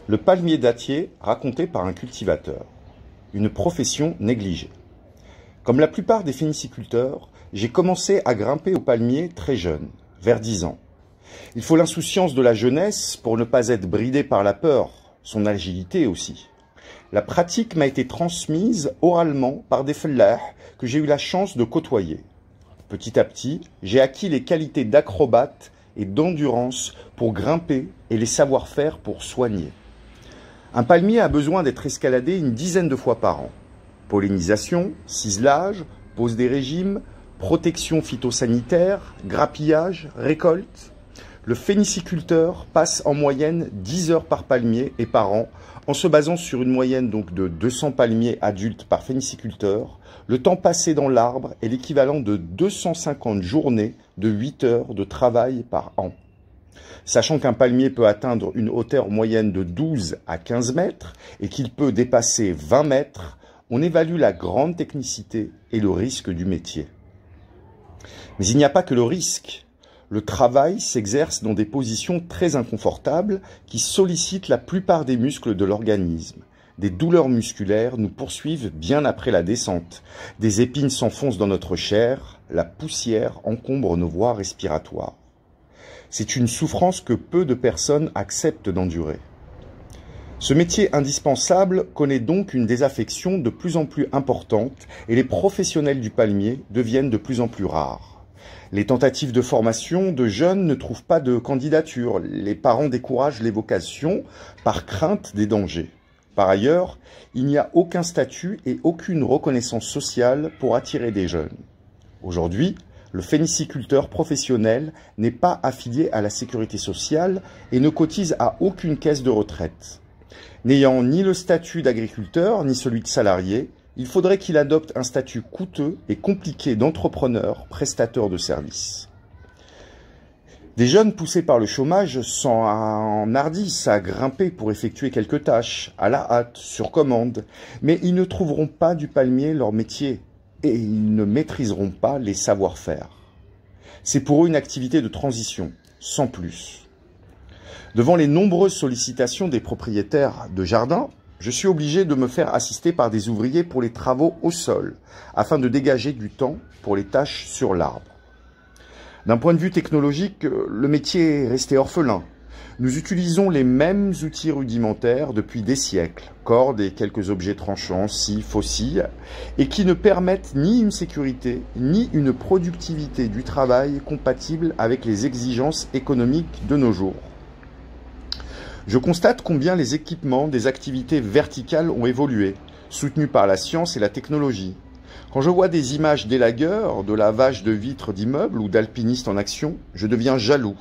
Le palmier dattier raconté par un cultivateur. Une profession négligée. Comme la plupart des phéniciculteurs, j'ai commencé à grimper au palmier très jeune, vers 10 ans. Il faut l'insouciance de la jeunesse pour ne pas être bridé par la peur, son agilité aussi. La pratique m'a été transmise oralement par des fellahs que j'ai eu la chance de côtoyer. Petit à petit, j'ai acquis les qualités d'acrobate et d'endurance pour grimper et les savoir-faire pour soigner. Un palmier a besoin d'être escaladé une dizaine de fois par an. Pollinisation, ciselage, pose des régimes, protection phytosanitaire, grappillage, récolte. Le phéniciculteur passe en moyenne 10 heures par palmier et par an, en se basant sur une moyenne donc de 200 palmiers adultes par phéniciculteur. Le temps passé dans l'arbre est l'équivalent de 250 journées de 8 heures de travail par an. Sachant qu'un palmier peut atteindre une hauteur moyenne de 12 à 15 mètres et qu'il peut dépasser 20 mètres, on évalue la grande technicité et le risque du métier. Mais il n'y a pas que le risque. Le travail s'exerce dans des positions très inconfortables qui sollicitent la plupart des muscles de l'organisme. Des douleurs musculaires nous poursuivent bien après la descente. Des épines s'enfoncent dans notre chair, la poussière encombre nos voies respiratoires. C'est une souffrance que peu de personnes acceptent d'endurer. Ce métier indispensable connaît donc une désaffection de plus en plus importante et les professionnels du palmier deviennent de plus en plus rares. Les tentatives de formation de jeunes ne trouvent pas de candidature. Les parents découragent les vocations par crainte des dangers. Par ailleurs, il n'y a aucun statut et aucune reconnaissance sociale pour attirer des jeunes. Aujourd'hui, le phéniciculteur professionnel n'est pas affilié à la sécurité sociale et ne cotise à aucune caisse de retraite. N'ayant ni le statut d'agriculteur ni celui de salarié, il faudrait qu'il adopte un statut coûteux et compliqué d'entrepreneur prestateur de services. Des jeunes poussés par le chômage s'enhardissent à grimper pour effectuer quelques tâches, à la hâte, sur commande, mais ils ne trouveront pas du palmier leur métier et ils ne maîtriseront pas les savoir-faire. C'est pour eux une activité de transition, sans plus. Devant les nombreuses sollicitations des propriétaires de jardins, je suis obligé de me faire assister par des ouvriers pour les travaux au sol, afin de dégager du temps pour les tâches sur l'arbre. D'un point de vue technologique, le métier est resté orphelin. Nous utilisons les mêmes outils rudimentaires depuis des siècles, cordes et quelques objets tranchants, scies, faucilles, et qui ne permettent ni une sécurité, ni une productivité du travail compatible avec les exigences économiques de nos jours. Je constate combien les équipements des activités verticales ont évolué, soutenus par la science et la technologie. Quand je vois des images d'élagueurs, de lavage de vitres d'immeubles ou d'alpinistes en action, je deviens jaloux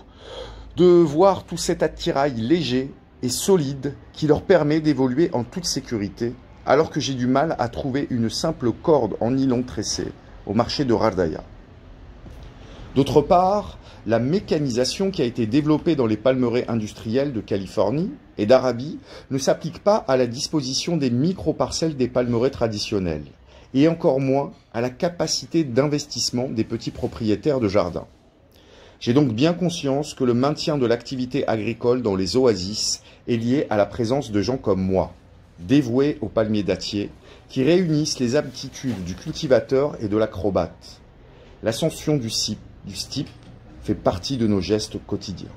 de voir tout cet attirail léger et solide qui leur permet d'évoluer en toute sécurité, alors que j'ai du mal à trouver une simple corde en nylon tressé au marché de Rardaya. D'autre part, la mécanisation qui a été développée dans les palmeraies industrielles de Californie et d'Arabie ne s'applique pas à la disposition des micro-parcelles des palmeraies traditionnelles, et encore moins à la capacité d'investissement des petits propriétaires de jardins. J'ai donc bien conscience que le maintien de l'activité agricole dans les oasis est lié à la présence de gens comme moi, dévoués au palmier dattier, qui réunissent les aptitudes du cultivateur et de l'acrobate. L'ascension du STIP fait partie de nos gestes quotidiens.